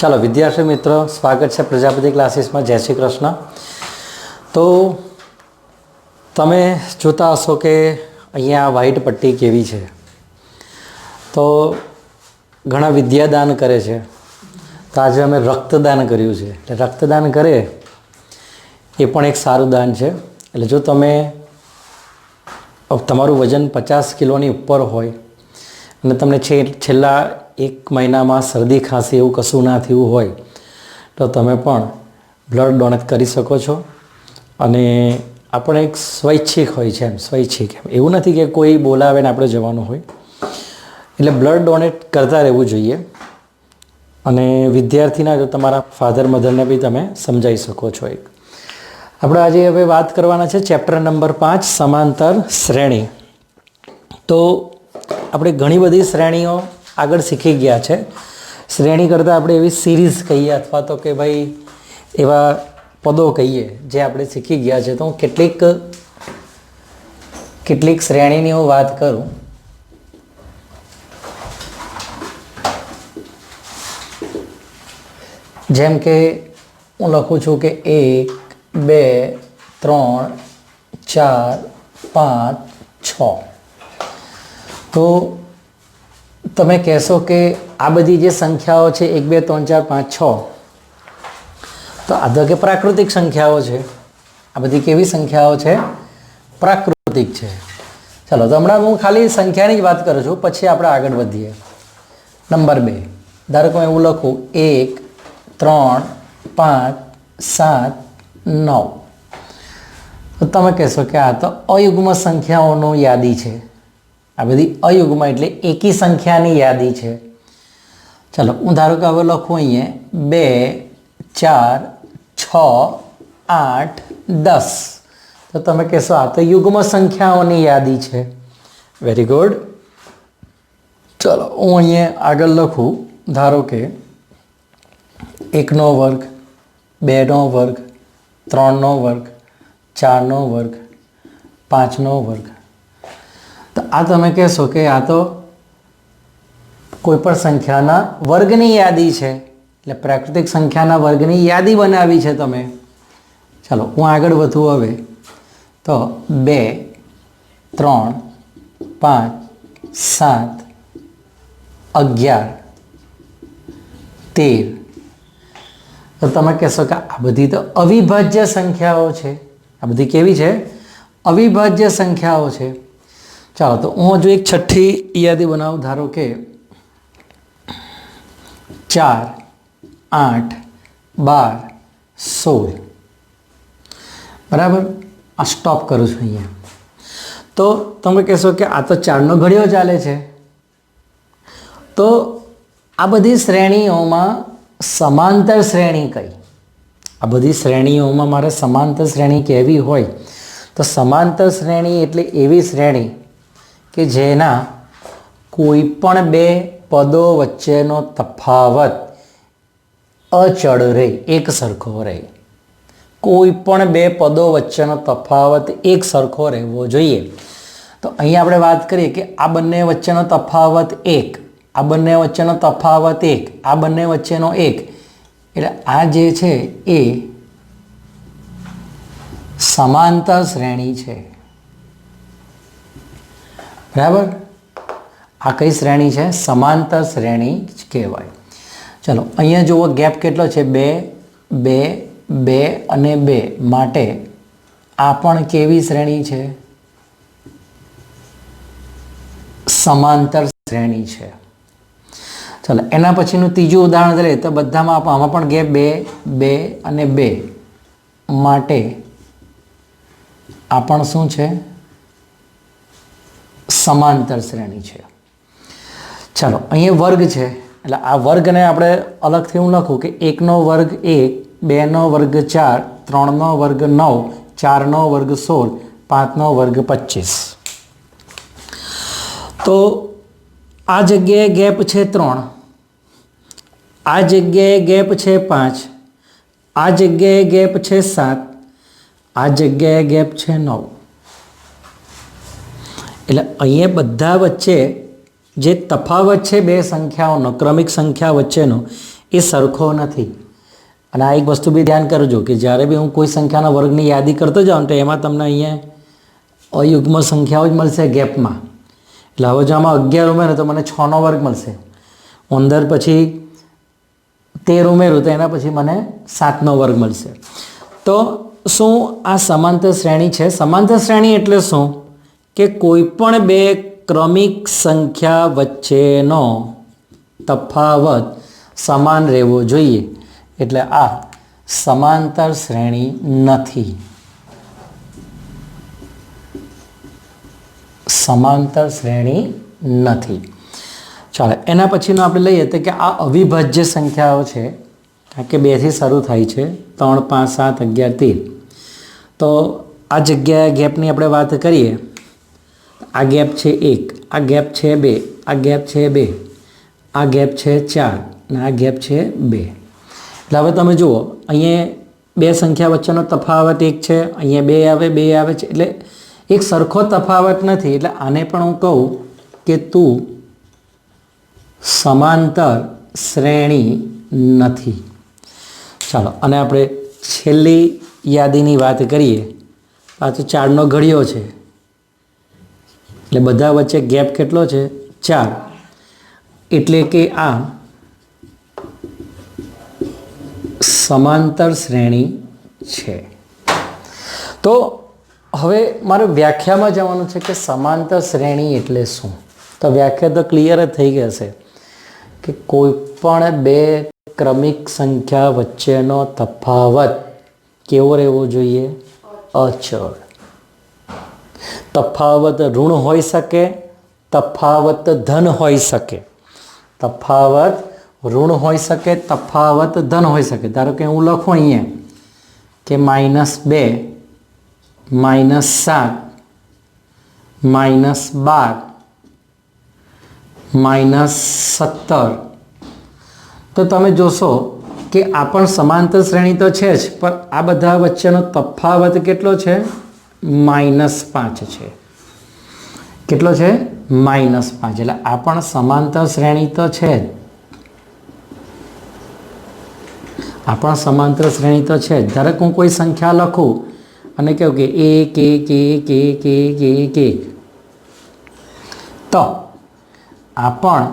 ચાલો વિદ્યાર્થી મિત્રો, સ્વાગત છે પ્રજાપતિ ક્લાસીસમાં. જય શ્રી કૃષ્ણ. તો તમે જોતા હશો કે અહીંયા વ્હાઈટ પટ્ટી કેવી છે. તો ઘણા વિદ્યાદાન કરે છે. તો આજે અમે રક્તદાન કર્યું છે. એટલે રક્તદાન કરે એ પણ એક સારું દાન છે. એટલે જો તમે તમારું વજન 50 કિલોની ઉપર હોય અને તમને છેલ્લા 1 મહિનામાં શરદી ખાંસી એવું કશું ના થયું હોય તો તમે પણ બ્લડ ડોનેટ કરી શકો છો. અને આપણે એક સ્વૈચ્છિક હોય છે, સ્વૈચ્છિક એવું નથી કે કોઈ બોલાવે ને આપણે જવાનું હોય. એટલે બ્લડ ડોનેટ કરતા રહેવું જોઈએ. અને વિદ્યાર્થીના જો તમારા ફાધર મધરને બી તમે સમજાવી શકો છો. આપણે આજે હવે વાત કરવાના છે ચેપ્ટર નંબર 5 સમાંતર શ્રેણી. તો આપણે ઘણી બધી શ્રેણીઓ આગળ શીખી ગયા છે. શ્રેણી કરતાં આપણે એવી સિરીઝ કહીએ અથવા તો કે ભાઈ એવા પદો કહીએ જે આપણે શીખી ગયા છે. તો હું કેટલીક શ્રેણીની હું વાત કરું. જેમ કે હું લખું છું કે 1 2 3 4 5 6. તો તમે કહેશો કે આ બધી જે સંખ્યાઓ છે 1 2 3 4 5 6 તો આ તો કે પ્રાકૃતિક સંખ્યાઓ છે. આ બધી કેવી સંખ્યાઓ છે? પ્રાકૃતિક છે. ચાલો, તો હમણાં હું ખાલી સંખ્યાની જ વાત કરું છું, પછી આપણે આગળ વધીએ. નંબર 2, ધારો કે હું એવું લખું 1 3 5 7 9. તો તમે કહેશો કે આ તો અયુગ્મ સંખ્યાઓનો યાદી છે. આ બધી અયુગ્મ એટલે એકી સંખ્યાની યાદી છે. ચાલો, હું ધારો કે હવે લખું અહીંયા 2 4 6 8 10. તો તમે કહેશો આ તો યુગ્મ સંખ્યાઓની યાદી છે. Very good. ચલો, હું અહીંયા આગળ લખું. ધારો કે 1 નો વર્ગ 2 નો વર્ગ 3 નો વર્ગ 4 નો વર્ગ 5 નો વર્ગ. તો આ તમે કહેશો કે આ તો કોઈ પણ સંખ્યાના વર્ગની યાદી છે. એટલે પ્રાકૃતિક સંખ્યાના વર્ગની યાદી બનાવી છે તમે. ચાલો, હું આગળ વધું હવે. તો 2 3 5 7 11 13. તો તમે કહેશો કે આ બધી તો અવિભાજ્ય સંખ્યાઓ છે. આ બધી કેવી છે? અવિભાજ્ય સંખ્યાઓ છે. ચાલો, તો હું હજુ એક છઠ્ઠી યાદી બનાવું. ધારો કે 4 8 12 16. બરાબર. આ સ્ટોપ કરું છું અહીંયા. તો તમે કહેશો કે આ તો 4નો ઘડિયો ચાલે છે. તો આ બધી શ્રેણીઓમાં સમાંતર શ્રેણી કઈ? આ બધી શ્રેણીઓમાં મારે સમાંતર શ્રેણી કહેવી હોય તો સમાંતર શ્રેણી એટલે એવી શ્રેણી કે જેના કોઈ પણ બે પદો વચ્ચેનો તફાવત અચળ રહે, એક સરખો રહે. કોઈ પણ બે પદો વચ્ચેનો તફાવત એક સરખો રહેવો જોઈએ. તો અહીંયા આપણે વાત કરીએ કે આ બંને વચ્ચેનો તફાવત 1, આ બંને વચ્ચેનો તફાવત 1, આ બંને વચ્ચેનો 1. એટલે આ જે છે એ સમાંતર શ્રેણી છે. બરાબર. આ કઈ શ્રેણી છે? સમાંતર શ્રેણી જ કહેવાય. ચલો, અહીંયા જુઓ ગેપ કેટલો છે? 2 2 2 અને 2. માટે આ પણ કેવી શ્રેણી છે? સમાંતર શ્રેણી છે. ચલો, એના પછીનું ત્રીજું ઉદાહરણ લઈએ તો બધામાં આમાં પણ ગેપ 2 2 અને 2. માટે આ પણ શું છે? સમાંતર શ્રેણી છે. ચાલો, અહીંયા વર્ગ છે. એટલે આ વર્ગને આપણે અલગથી હું લખું કે 1 નો વર્ગ 1, 2 નો વર્ગ 4, 3 નો વર્ગ 9, 4 નો વર્ગ 16, 5 નો વર્ગ 25. તો આ જગ્યાએ ગેપ છે 3, આ જગ્યાએ ગેપ છે 5, આ જગ્યાએ ગેપ છે 7, આ જગ્યાએ ગેપ છે 9. એટલે અહીંયા બધા વચ્ચે જે તફાવત છે બે સંખ્યાઓનો, ક્રમિક સંખ્યા વચ્ચેનો, એ સરખો નથી. અને આ એક વસ્તુ બી ધ્યાન કરજો કે જ્યારે બી હું કોઈ સંખ્યાના વર્ગની યાદી કરતો જાઉં તો એમાં તમને અહીંયા અયુગ્મ સંખ્યાઓ જ મળશે ગેપમાં. એટલે હવે જો આમાં 11 ઉમેરો તો મને 6નો વર્ગ મળશે. 15 પછી 13 ઉમેરું તો એના પછી મને 7નો વર્ગ મળશે. તો શું આ સમાંતર શ્રેણી છે? સમાંતર શ્રેણી એટલે શું કે કોઈ પણ બે ક્રમિક સંખ્યા વચ્ચેનો તફાવત સમાન રહેવો જોઈએ. એટલે આ સમાંતર શ્રેણી નથી. સમાંતર શ્રેણી નથી. ચાલો એના પછીનું આપણે લઈએ તો કે આ અવિભાજ્ય સંખ્યાઓ છે, કારણ કે 2થી શરૂ થાય છે, 3, 5, 7, 11, 13. તો આ જગ્યાએ ગેપની આપણે વાત કરીએ. આ ગેપ છે 1, આ ગેપ છે 2, આ ગેપ છે 2, આ ગેપ છે 4 અને આ ગેપ છે 2. એટલે હવે તમે જુઓ અહીંયા બે સંખ્યા વચ્ચેનો તફાવત 1 છે, અહીંયા 2 આવે છે, એટલે એક સરખો તફાવત નથી. એટલે આને પણ હું કહું કે તું સમાંતર શ્રેણી નથી. ચાલો અને આપણે છેલ્લી યાદીની વાત કરીએ. આ તો 4નો ઘડિયો છે, એટલે બધા વચ્ચે ગેપ કેટલો છે? 4. એટલે કે આ સમાંતર શ્રેણી છે. તો હવે મારે વ્યાખ્યામાં જવાનું છે કે સમાંતર શ્રેણી એટલે શું. તો વ્યાખ્યા તો ક્લિયર જ થઈ ગઈ હશે કે કોઈ પણ બે ક્રમિક સંખ્યા વચ્ચેનો તફાવત કેવો રહેવો જોઈએ? અચળ. તફાવત ઋણ હોઈ શકે, તફાવત ધન હોઈ શકે. તફાવત ઋણ હોઈ શકે, તફાવત ધન હોઈ શકે. ધારો કે હું લખું અહીંયા કે -2, -7, -12, -17. તો તમે જોશો કે આ પણ સમાંતર શ્રેણી તો છે જ, પણ આ બધા વચ્ચેનો તફાવત કેટલો છે? -5 છે. કેટલો છે? -5. એટલે આ પણ સમાંતર શ્રેણી તો છે જ. આ પણ સમાંતર શ્રેણી તો છે જ. ધારો કે હું કોઈ સંખ્યા લખું અને કહું કે 1, 1, 1, 1, 1, 1, તો આ પણ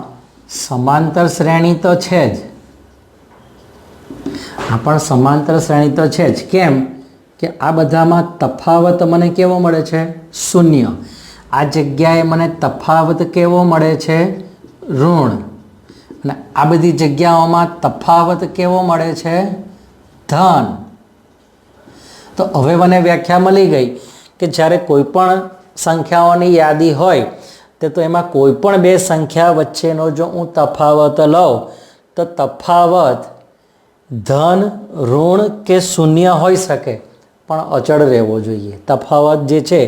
સમાંતર શ્રેણી તો છે જ. આ પણ સમાંતર શ્રેણી તો છે જ. કેમ કે આ બધામાં તફાવત મને કેવો મળે છે? 0. આ જગ્યાએ મને તફાવત કેવો મળે છે? ઋણ. અને આ બધી જગ્યાઓમાં તફાવત કેવો મળે છે? ધન. તો હવે મને વ્યાખ્યા મળી ગઈ કે જ્યારે કોઈ પણ સંખ્યાઓની યાદી હોય તો એમાં કોઈ પણ બે સંખ્યા વચ્ચેનો જો હું તફાવત લઉં તો તફાવત ધન, ઋણ કે 0 હોઈ શકે, પણ અચળ રહેવો જોઈએ. તફાવત જે છે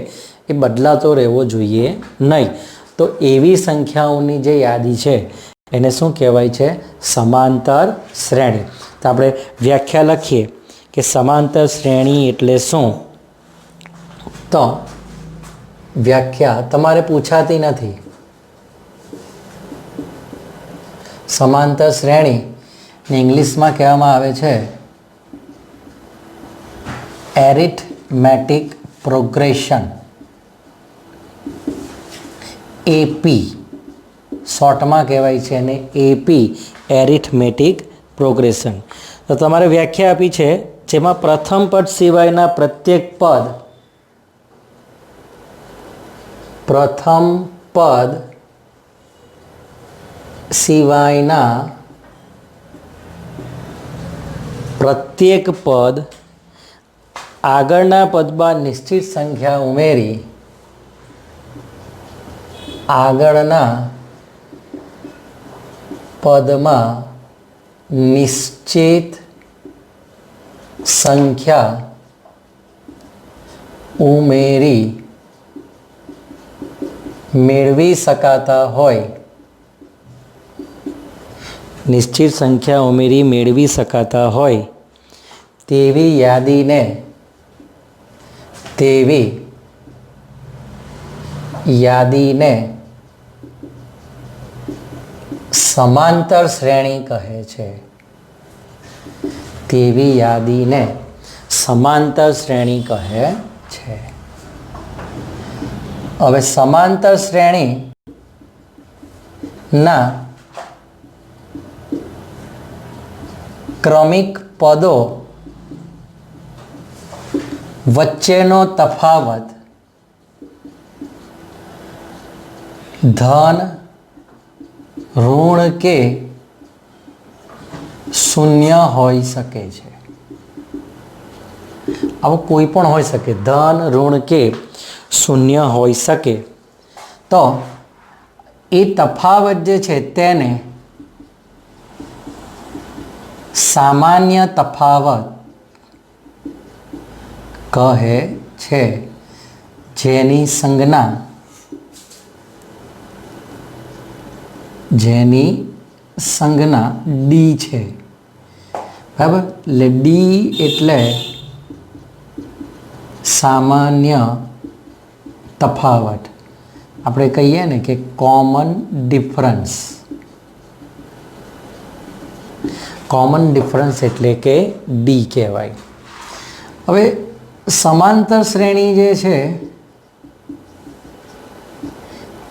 એ બદલાતો રહેવો જોઈએ નહીં. તો એવી સંખ્યાઓની જે યાદી છે એને શું કહેવાય છે? સમાંતર શ્રેણી. તો આપણે વ્યાખ્યા લખીએ કે સમાંતર શ્રેણી એટલે શું. તો વ્યાખ્યા તમારે પૂછાતી નથી. સમાંતર શ્રેણી ને ઇંગ્લિશમાં કહેવામાં આવે છે એરિથમેટિક પ્રોગ્રેશન, એપી. શોર્ટમાં કહેવાય છે અને એપી, એરિથમેટિક પ્રોગ્રેશન. તો તમારે વ્યાખ્યા આપી છે જેમાં પ્રથમ પદ સિવાયના પ્રત્યેક પદ, પ્રથમ પદ સિવાયના પ્રત્યેક પદ આગળના પદમાં નિશ્ચિત સંખ્યા ઉમેરી આગળના પદમાં નિશ્ચિત સંખ્યા ઉમેરી મેળવી શકાતા હોય, નિશ્ચિત સંખ્યા ઉમેરી મેળવી શકાતા હોય તેવી યાદીને સમાંતર શ્રેણી કહે છે. તેવી યાદીને સમાંતર શ્રેણી કહે છે. હવે સમાંતર શ્રેણીના ક્રમિક પદો વચ્ચેનો તફાવત ધન, ઋણ કે શૂન્ય હોઈ શકે છે. આવું કોઈ પણ હોઈ શકે, ધન, ઋણ કે શૂન્ય હોઈ શકે. તો એ તફાવત જે છે તેને સામાન્ય તફાવત કહે છે, જેની સંજ્ઞા ડી છે. બરાબર, એટલે ડી એટલે સામાન્ય તફાવત. આપણે કહીએ ને કે કોમન ડિફરન્સ. કોમન ડિફરન્સ એટલે કે ડી કહેવાય. હવે સમાંતર શ્રેણી જે છે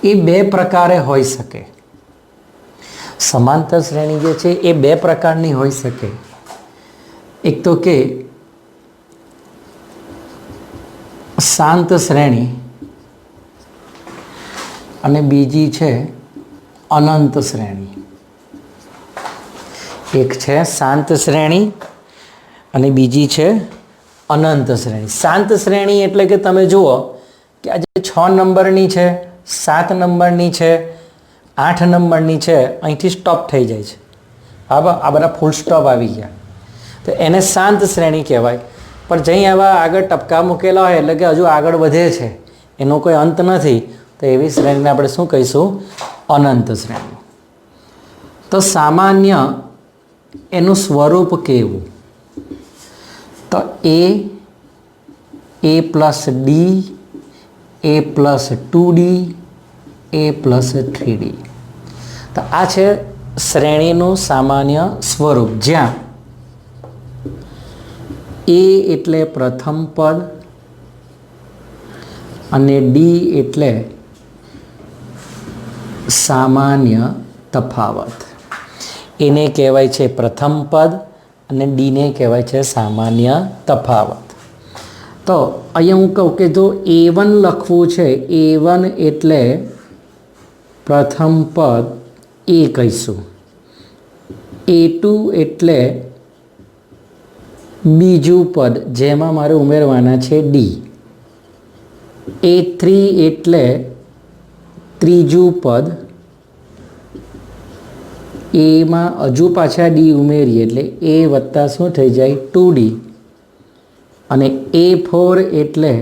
એ બે પ્રકારે હોઈ શકે. સમાંતર શ્રેણી જે છે એ બે પ્રકારની હોઈ શકે. એક તો કે શાંત શ્રેણી અને બીજી છે અનંત શ્રેણી. એક છે શાંત શ્રેણી અને બીજી છે અનંત શ્રેણી. શાંત શ્રેણી એટલે કે તમે જુઓ કે આજે 6 નંબરની છે, 7 નંબરની છે, 8 નંબરની છે, અહીંથી સ્ટોપ થઈ જાય છે. આ બધા ફૂલ સ્ટોપ આવી ગયા તો એને શાંત શ્રેણી કહેવાય. પણ જઈ આવા આગળ ટપકા મૂકેલા હોય એટલે કે હજુ આગળ વધે છે, એનો કોઈ અંત નથી, તો એવી શ્રેણીને આપણે શું કહીશું? અનંત શ્રેણી. તો સામાન્ય એનું સ્વરૂપ કેવું? તો a plus D, a plus 2d, a plus 3d. તો આ છે શ્રેણીનું સામાન્ય સ્વરૂપ, જ્યાં a એટલે પ્રથમ પદ અને d એટલે સામાન્ય તફાવત. એને કહેવાય છે પ્રથમ પદ અને ડીને કહેવાય છે સામાન્ય તફાવત. તો અહીંયા હું કહું કે જો a1 લખવું છે, a1 એટલે પ્રથમ પદ એ કહીશું, a2 એટલે બીજું પદ જેમાં મારે ઉમેરવાના છે ડી, a3 એટલે ત્રીજું પદ, એમાં હજુ પાછા ડી ઉમેરીએ એટલે એ વત્તા શું થઈ જાય? 2d. અને a4 એટલે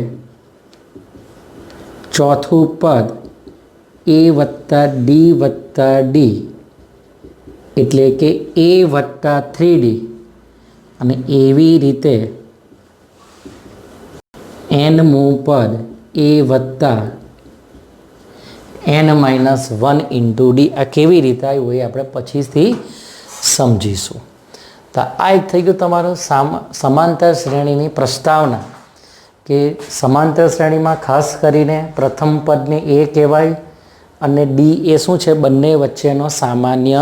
ચોથું પદ, એ વત્તા ડી વત્તા ડી એટલે કે એ વત્તા 3d. અને એવી રીતે nમું પદ એ વત્તા n-1 ઇન્ટુ ડી. આ કેવી રીતે આવ્યું એ આપણે પછીથી સમજીશું. તો આ એક થઈ ગયું તમારું સમાંતર શ્રેણીની પ્રસ્તાવના, કે સમાંતર શ્રેણીમાં ખાસ કરીને પ્રથમ પદને એ કહેવાય અને ડી એ શું છે? બંને વચ્ચેનો સામાન્ય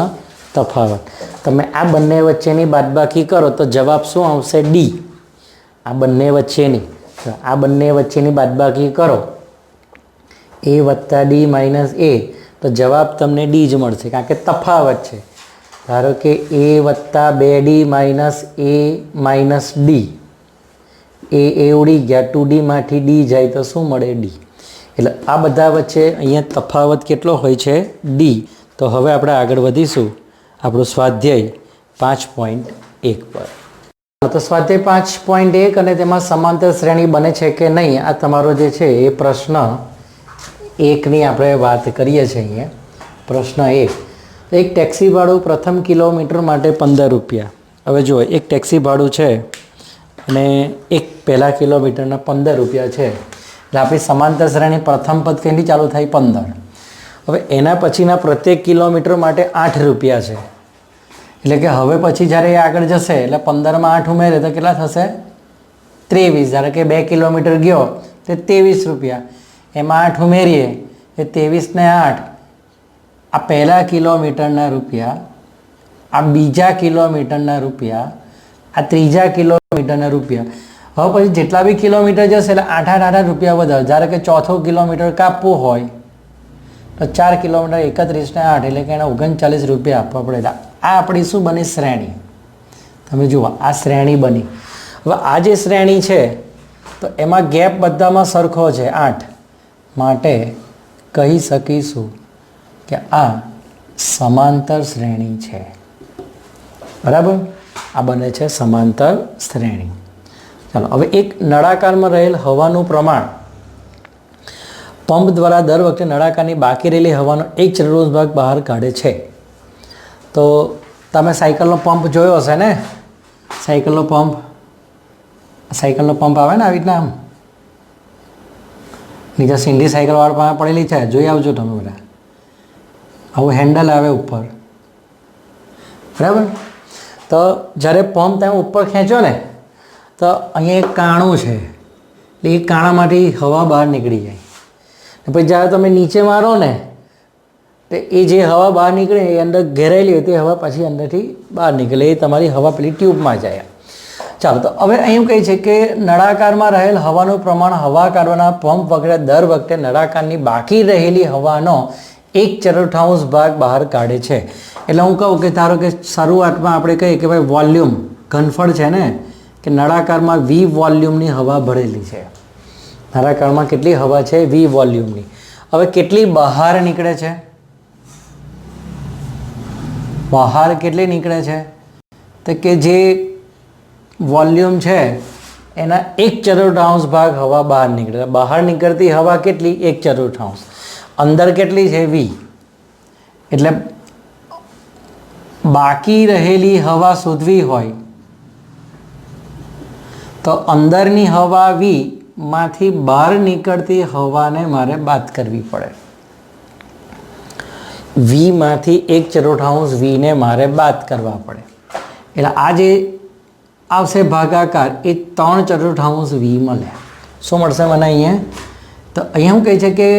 તફાવત. તમે આ બંને વચ્ચેની બાદબાકી કરો તો જવાબ શું આવશે? ડી. આ બંને વચ્ચેની બાદબાકી કરો, એ વત્તા ડી માઇનસ એ, તો જવાબ તમને ડી જ મળશે, કારણ કે તફાવત છે. ધારો કે એ વત્તા 2d માઇનસ એ માઇનસ ડી, એ ઉડી ગયા, 2d માંથી ડી જાય તો શું મળે? ડી. એટલે આ બધા વચ્ચે અહીંયા તફાવત કેટલો હોય છે? ડી. તો હવે આપણે આગળ વધીશું આપણું સ્વાધ્યાય 5.1 પર. તો સ્વાધ્યાય 5.1 અને તેમાં સમાંતર શ્રેણી બને છે કે નહીં, આ તમારો જે છે એ પ્રશ્ન 1ની આપણે વાત કરીએ છીએ. અહીંયા પ્રશ્ન 1, એક ટેક્સી ભાડું પ્રથમ કિલોમીટર માટે 15 રૂપિયા. હવે જુઓ, એક ટેક્સી ભાડું છે અને એક પહેલા કિલોમીટરના 15 રૂપિયા છે, એટલે આપણી સમાંતર શ્રેણી પ્રથમ પદ ક્યાંથી ચાલુ થાય? 15. હવે એના પછીના પ્રત્યેક કિલોમીટર માટે 8 રૂપિયા છે, એટલે કે હવે પછી જ્યારે એ આગળ જશે એટલે 15 માં 8 ઉમેરે તો કેટલા થશે 23. ધારો કે 2 કિલોમીટર ગયો તો 23 રૂપિયા, એમાં 8 ઉમેરીએ એ 23 ને 8, આ પહેલા કિલોમીટરના રૂપિયા, આ બીજા કિલોમીટરના રૂપિયા, આ ત્રીજા કિલોમીટરના રૂપિયા. હવે પછી જેટલા બી કિલોમીટર જશે એટલે 8 રૂપિયા વધારે. ધારો કે ચોથો કિલોમીટર કાપવું હોય તો 4 કિલોમીટર 31 ને 8 એટલે કે એને 39 રૂપિયા આપવા પડે. આ આપણી શું બની શ્રેણી. તમે જુઓ આ શ્રેણી બની. હવે આ જે શ્રેણી છે તો એમાં ગેપ બધામાં સરખો છે 8, માટે કહી શકીશું કે આ સમાંતર શ્રેણી છે. બરાબર, આ બને છે સમાંતર શ્રેણી. ચાલો હવે એક નળાકારમાં રહેલ હવાનું પ્રમાણ પંપ દ્વારા દર વખતે નળાકારની બાકી રહેલી હવાનો 1 ચતુર્થાંશ ભાગ બહાર કાઢે છે. તો તમે સાયકલનો પંપ જોયો હશે ને, સાયકલનો પંપ આવે ને આવી રીતના, આમ નીચે સિંધી સાયકલવાળા પાસે પડેલી છે, જોઈ આવજો તમે બધા. આવું હેન્ડલ આવે ઉપર, બરાબર. તો જ્યારે પંપ તમે ઉપર ખેંચો ને તો અહીંયા એક કાણું છે, એટલે એ કાણામાંથી હવા બહાર નીકળી જાય. પછી જ્યારે તમે નીચે મારો ને તો એ જે હવા બહાર નીકળે એ અંદર ઘેરાયેલી હોય તે હવા પછી અંદરથી બહાર નીકળે, એ તમારી હવા પેલી ટ્યુબમાં જાય. ચાલો, તો હવે અહીં કહે છે કે નળાકારમાં રહેલ હવાનું પ્રમાણ હવા કાઢવાના પંપ વગેરે દર વખતે નળાકારની બાકી રહેલી હવાનો 1 ચતુર્થાંશ ભાગ બહાર કાઢે છે. એટલે હું કહું કે ધારો કે શરૂઆતમાં આપણે કહીએ કે ભાઈ વોલ્યુમ ઘનફળ છે ને, કે નળાકારમાં V વોલ્યુમની હવા ભરેલી છે. નળાકારમાં કેટલી હવા છે? V વોલ્યુમની. હવે કેટલી બહાર નીકળે છે? બહાર કેટલી નીકળે છે? તો કે જે વોલ્યુમ છે એના 1 ચતુર્થાંશ ભાગ હવા બહાર નીકળે. બહાર નીકળતી હવા કેટલી? 1 ચતુર્થાંશ. અંદર કેટલી છે? V. એટલે બાકી રહેલી હવા શોધવી હોય તો અંદરની હવા V માંથી બહાર નીકળતી હવાને મારે બાદ કરવી પડે. V માંથી 1 ચતુર્થાંશ V ને મારે બાદ કરવા પડે. એટલે આ જે આવશે ભાગાકાર એ 3 ચતુર્થાંશ V મળે. શું મળશે મને અહીંયા? તો અહીંયા શું કહે છે કે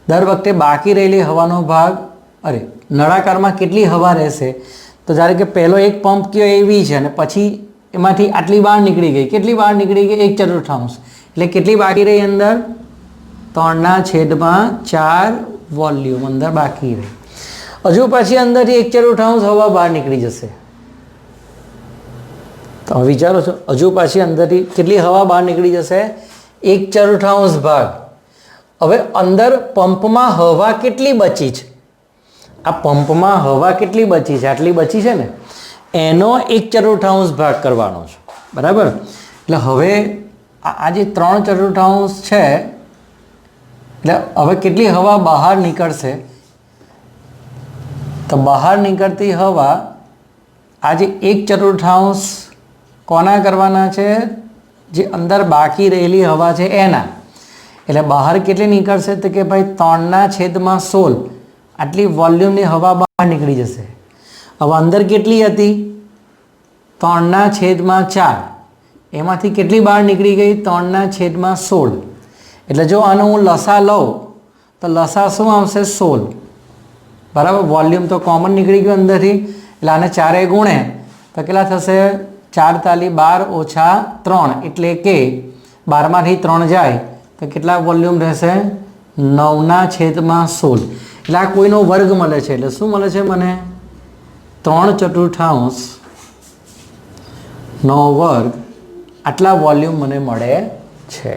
દર વખતે બાકી રહેલી હવાનો ભાગ, નળાકારમાં કેટલી હવા રહેશે? તો જ્યારે કે પહેલો એક પંપ કયો એ V છે અને પછી એમાંથી આટલી બહાર નીકળી ગઈ. કેટલી બહાર નીકળી ગઈ? 1 ચતુર્થાંશ. એટલે કેટલી બાકી રહી અંદર? 3/4 વોલ્યુમ અંદર બાકી રહી. હજુ પછી અંદરથી 1 ચતુર્થાંશ હવા બહાર નીકળી જશે. તો વિચારો છો, હજુ પાછી અંદરથી કેટલી હવા બહાર નીકળી જશે? 1 ચતુર્થાંશ ભાગ. હવે અંદર પંપમાં હવા કેટલી બચી છે? આ પંપમાં હવા કેટલી બચી છે? આટલી બચી છે ને, એનો 1 ચતુર્થાંશ ભાગ કરવાનો છે. બરાબર. એટલે હવે આ જે 3 ચતુર્થાંશ છે, એટલે હવે કેટલી હવા બહાર નીકળશે? તો બહાર નીકળતી હવા આ જે 1 ચતુર્થાંશ કોના કરવાના છે? જે અંદર બાકી રહેલી હવા છે એના. એટલે બહાર કેટલી નીકળશે? તો કે ભાઈ 3/16 આટલી વોલ્યુમની હવા બહાર નીકળી જશે. હવે અંદર કેટલી હતી? 3/4. એમાંથી કેટલી બહાર નીકળી ગઈ? 3/16. એટલે જો આનો હું લસા લઉં તો લસા શું આવશે? 16. બરાબર. વોલ્યુમ તો કોમન નીકળી ગયું અંદરથી, એટલે આને 4 ગુણે તો કેટલા થશે? 4 તાલી 12 - 3, એટલે કે 12માંથી 3 જાય તો કેટલા વોલ્યુમ રહેશે? 9/16. એટલે આ કોઈનો વર્ગ મળે છે. એટલે શું મળે છે મને? 3 ચતુર્થાંશ નો વર્ગ આટલા વોલ્યુમ મને મળે છે.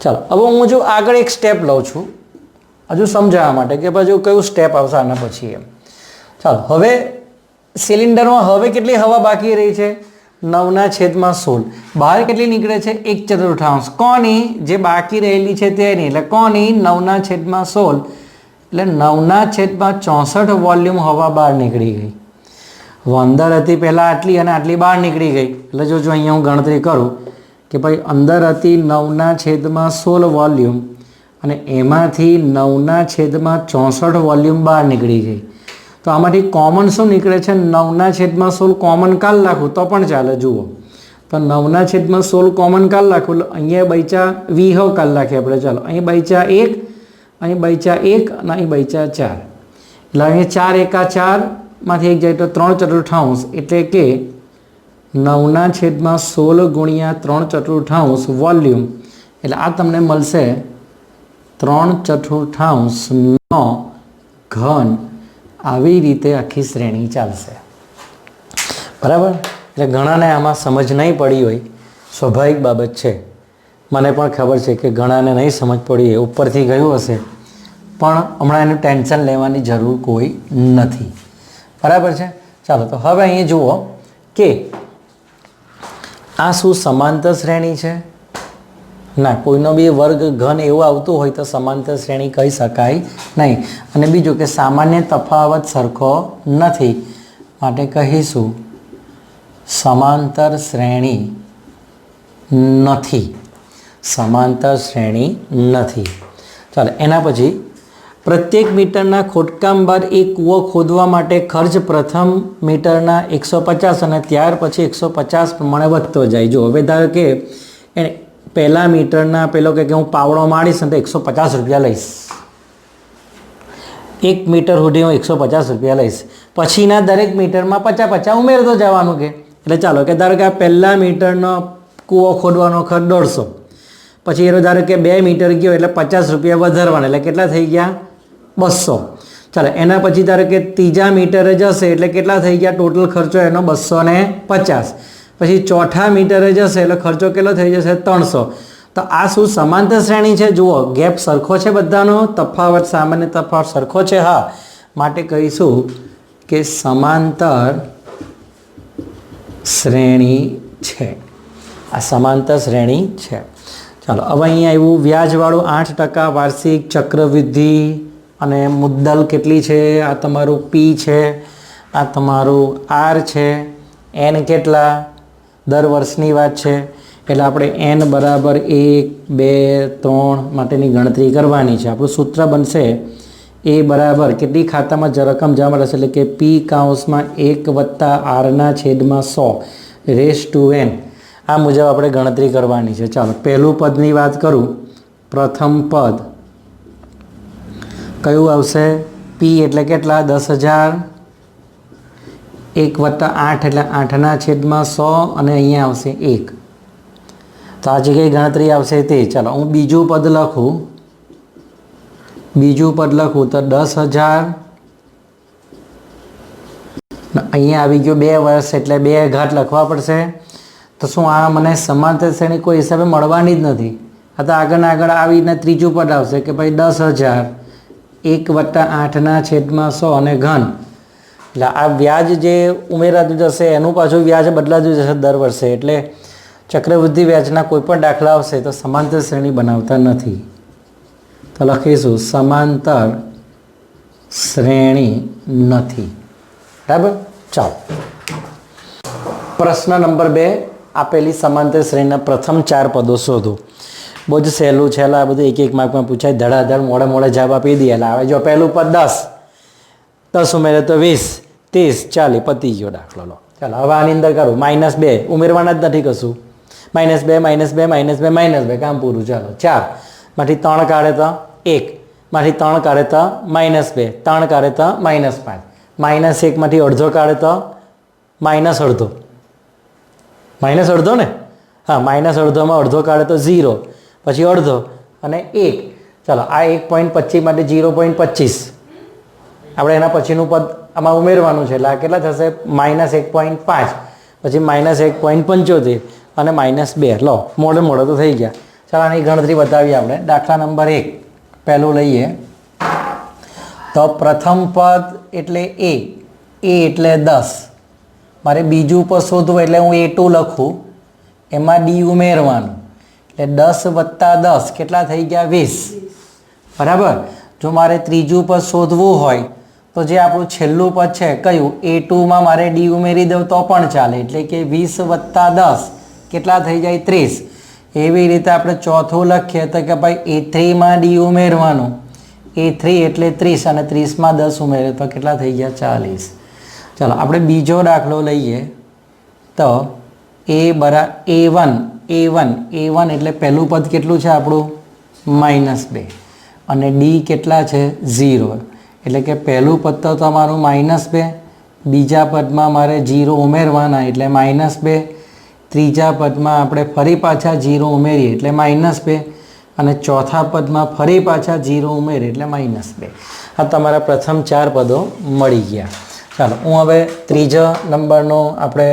ચાલો, હવે હું જો આગળ એક સ્ટેપ લઉં છું હજુ સમજાવવા માટે કે બાજુ કયું સ્ટેપ આવશે આના પછી એમ. ચાલો, હવે સિલિન્ડરમાં હવે કેટલી હવા બાકી રહી છે? 9/16. બહાર કેટલી નીકળે છે? 1 ચતુર્થાંશ. કોની? જે બાકી રહેલી છે તેની. એટલે કોની? 9/16. એટલે 9/64 વોલ્યુમ હવા બહાર નીકળી ગઈ. અંદર હતી પહેલાં આટલી અને આટલી બહાર નીકળી ગઈ. એટલે જો અહીંયા હું ગણતરી કરું કે ભાઈ અંદર હતી 9/16 વોલ્યુમ અને એમાંથી 9/64 વોલ્યુમ બહાર નીકળી ગઈ. તો આમાંથી કોમન શું નીકળે છે? 9/16 કોમન કાલ નાખું તો પણ ચાલે. જુઓ તો 9/16 કોમન કાલ નાખું એટલે અહીંયા બૈચા 20 કાલ નાખીએ આપણે. ચાલો અહીં બૈચા 1, અહીં બૈચા 1 અને અહીં બૈચા 4. એટલે અહીંયા 4 એકા 4 માંથી 1 જાય તો 3/4 એટલે કે 9/16 ગુણ્યા 3/4 વોલ્યુમ. એટલે આ તમને મળશે 3/4 ઘન. આવી રીતે આખી શ્રેણી ચાલશે. બરાબર. એટલે ઘણાને આમાં સમજ નહીં પડી હોય, સ્વાભાવિક બાબત છે. મને પણ ખબર છે કે ઘણાને નહીં સમજ પડી હોય, ઉપરથી ગયું હશે, પણ હમણાં એનું ટેન્શન લેવાની જરૂર કોઈ નથી. બરાબર છે. ચાલો તો હવે અહીં જુઓ કે આ શું સમાંતર શ્રેણી છે? ના, કોઈનો બી વર્ગ ઘન એવું આવતું હોય તો સમાંતર શ્રેણી કહી શકાય નહીં. અને બીજું કે સામાન્ય તફાવત સરખો નથી, માટે કહીશું સમાંતર શ્રેણી નથી. સમાંતર શ્રેણી નથી. ચાલો એના પછી પ્રત્યેક મીટરના ખોદકામ બાદ એક કૂવો ખોદવા માટે ખર્ચ પ્રથમ મીટરના 150 અને ત્યાર પછી 150 પ્રમાણે વધતો જાય. જો હવે ધારો કે પહેલા મીટરના પેલો કે હું પાવડો મારીશ ને તો 150 રૂપિયા લઈશ. 1 મીટર સુધી હું 150 રૂપિયા લઈશ. પછીના દરેક મીટરમાં 50 ઉમેરતો જવાનું કે. એટલે ચાલો કે ધારો કે આ પહેલા મીટરનો કૂવો ખોદવાનો ખર્ચ 150, પછી એનો ધારો કે 2 મીટર ગયો એટલે 50 રૂપિયા વધારવાના, એટલે કેટલા થઈ ગયા? 200. ચાલો એના પછી ધારો કે ત્રીજા મીટરે જશે એટલે કેટલા થઈ ગયા ટોટલ ખર્ચો એનો? 250. પછી ચોથા મીટરે જશે એટલે ખર્ચો કેટલો થઈ જશે? 300. તો આ શું સમાંતર શ્રેણી છે? જુઓ ગેપ સરખો છે બધાનો, તફાવત સામાન્ય તફાવત સરખો છે. હા, માટે કહીશું કે સમાંતર શ્રેણી છે. આ સમાંતર શ્રેણી છે. ચાલો હવે અહીંયા આવ્યું વ્યાજવાળું 8% વાર્ષિક ચક્રવૃદ્ધિ અને મુદ્દલ કેટલી છે? આ તમારું પી છે, આ તમારું આર છે, એન કેટલા? દર વર્ષની વાત છે એટલે આપણે એન બરાબર 1, 2, 3 માટેની ગણતરી કરવાની છે. આપણું સૂત્ર બનશે એ બરાબર કેટલી ખાતામાં રકમ જમા રહેશે એટલે કે પી કાઉન્સમાં 1/r/100 આ મુજબ આપણે ગણતરી કરવાની છે. ચાલો પહેલું પદની વાત કરું. પ્રથમ પદ કયું આવશે? પી એટલે કેટલા? 10,000. 1/8 એટલે 8/100 અને અહીંયા આવશે 1. તો આ જગ્યાએ ગણતરી આવશે તે. ચાલો હું બીજું પદ લખું. બીજું પદ લખું તો 10,000. અહીંયા આવી ગયો 2 વર્ષ એટલે 2 ઘાત લખવા પડશે. તો શું આ મને સમાંતર શ્રેણી કોઈ હિસાબે મળવાની જ નથી. આ તો આગળ આવીને ત્રીજું પદ આવશે કે ભાઈ 10,000 1/8/100 અને ઘન. એટલે આ વ્યાજ જે ઉમેરાતું જશે એનું પાછું વ્યાજ બદલાતું જશે દર વર્ષે. એટલે ચક્રવૃદ્ધિ વ્યાજના કોઈ પણ દાખલા આવશે તો સમાંતર શ્રેણી બનાવતા નથી. તો લખીશું સમાંતર શ્રેણી નથી. બરાબર. ચાલો પ્રશ્ન નંબર 2. આપેલી સમાંતર શ્રેણીના પ્રથમ 4 પદો શોધો. બહુ જ સહેલું છે. આ બધું એક માર્કમાં પૂછાય. ધડાધડ મોડે જવાબ આપી દઈએ. એટલે આવે જો પહેલું પદ 10 ઉમેરે તો 20, 30, 40 પતી ગયો દાખલો. લો ચાલો હવે આની અંદર કરું. -2 ઉમેરવાના જ નથી કશું. -2 -2 કામ પૂરું. ચાલો 4 માંથી 3 કાઢે તો 1, માંથી 3 કાઢે તો -2, 3 કાઢે તો -5, -1 માંથી અડધો કાઢે તો -અડધો. -અડધો ને? હા, -અડધોમાં અડધો કાઢે તો 0, પછી અડધો અને 1. ચાલો આ 1.25 માટે 0.25 આપણે એના પછીનું પદ આમાં ઉમેરવાનું છે. એટલે આ કેટલા થશે? -1.5, પછી -1.75 અને -2. લો મોડે તો થઈ ગયા. ચાલો આની ગણતરી બતાવીએ આપણે. દાખલા નંબર 1 પહેલું લઈએ તો પ્રથમ પદ એટલે એ એટલે 10. મારે બીજું પદ શોધવું એટલે હું A2 લખું, એમાં D ઉમેરવાનું. એટલે 10 + 10 કેટલા થઈ ગયા? 20. બરાબર. જો મારે ત્રીજું પદ શોધવું હોય તો જે આપણું છેલ્લું પદ છે કયું? A2માં મારે D ઉમેરી દઉં તો પણ ચાલે. એટલે કે 20 + 10 કેટલા થઈ જાય? 30. એવી રીતે આપણે ચોથું લખીએ તો કે ભાઈ A3માં D ઉમેરવાનું, A3 એટલે 30 અને 30માં 10 ઉમેરે તો કેટલા થઈ ગયા 40. ચાલો આપણે બીજો દાખલો લઈએ તો A1 એટલે પહેલું પદ કેટલું છે આપણું -2 અને ડી કેટલા છે 0 એટલે કે પહેલું પદ તો તમારું -2, બીજા પદમાં મારે 0 ઉમેરવાના એટલે -2, ત્રીજા પદમાં આપણે ફરી પાછા 0 ઉમેરીએ એટલે -2 અને ચોથા પદમાં ફરી પાછા 0 ઉમેરીએ એટલે -2. આ તમારા પ્રથમ 4 પદો મળી ગયા. ચાલો હું હવે ત્રીજા નંબરનો આપણે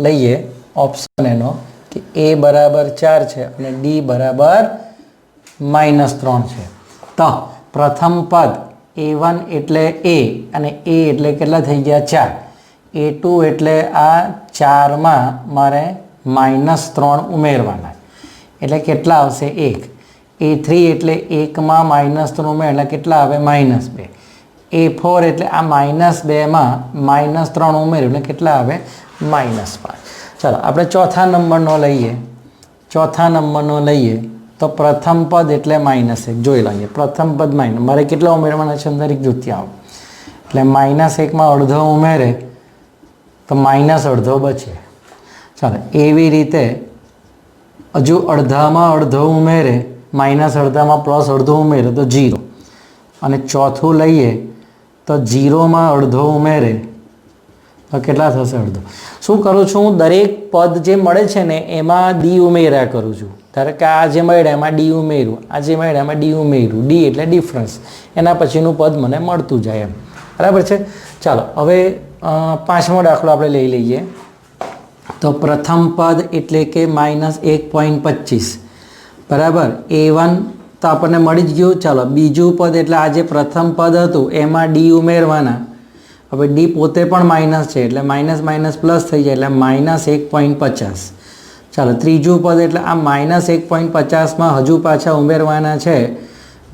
લઈએ ઓપ્શન એનો કે A બરાબર 4 છે અને D બરાબર -3 છે. તો પ્રથમ પદ A1 એટલે A અને A એટલે કેટલા થઈ ગયા 4. A2 એટલે આ 4માં મારે -3 ઉમેરવાના એટલે કેટલા આવશે 1. A3 એટલે 1માં -3 ઉમેર એટલે કેટલા આવે -2. A4 એટલે આ -2માં -3 ઉમેર એટલે કેટલા આવે -5. ચાલો આપણે ચોથા નંબરનો લઈએ તો પ્રથમ પદ એટલે -1 જોઈ લઈએ. પ્રથમ પદ મારે કેટલા ઉમેરવાના છે અંદર એક જુત્યા એટલે -1માં અડધો ઉમેરે તો -અડધો બચે. ચાલો એવી રીતે હજુ અડધામાં અડધો ઉમેરે -અડધામાં પ્લસ અડધો ઉમેરે તો 0 અને ચોથું લઈએ તો 0માં અડધો ઉમેરે તો કેટલા થશે અડધો. શું કરું છું હું દરેક પદ જે મળે છે ને એમાં ડી ઉમેર્યા કરું છું. ધારો કે આ જે મળ્યા એમાં ડી ઉમેર્યું, આ જે મળ્યા એમાં ડી ઉમેર્યું. ડી એટલે ડિફરન્સ, એના પછીનું પદ મને મળતું જાય એમ. બરાબર છે. ચાલો હવે પાંચમો દાખલો આપણે લઈ લઈએ તો પ્રથમ પદ એટલે કે -1.25 બરાબર. A1 તો આપણને મળી જ ગયું. ચાલો બીજું પદ એટલે આ જે પ્રથમ પદ હતું એમાં ડી ઉમેરવાના. હવે ડી પોતે પણ માઇનસ છે એટલે માઇનસ પ્લસ થઈ જાય એટલે -1.50. ચાલો ત્રીજું પદ એટલે આ -1.50માં હજુ પાછા ઉમેરવાના છે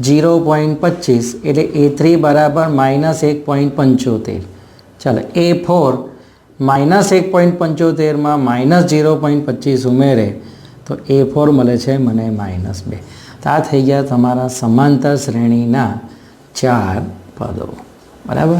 0.25 એટલે A3 બરાબર -1.75. ચાલો A4 -1.75માં -0.25 ઉમેરે તો A4 મળે છે મને -2. તો આ થઈ ગયા તમારા સમાંતર શ્રેણીના 4 પદો. બરાબર.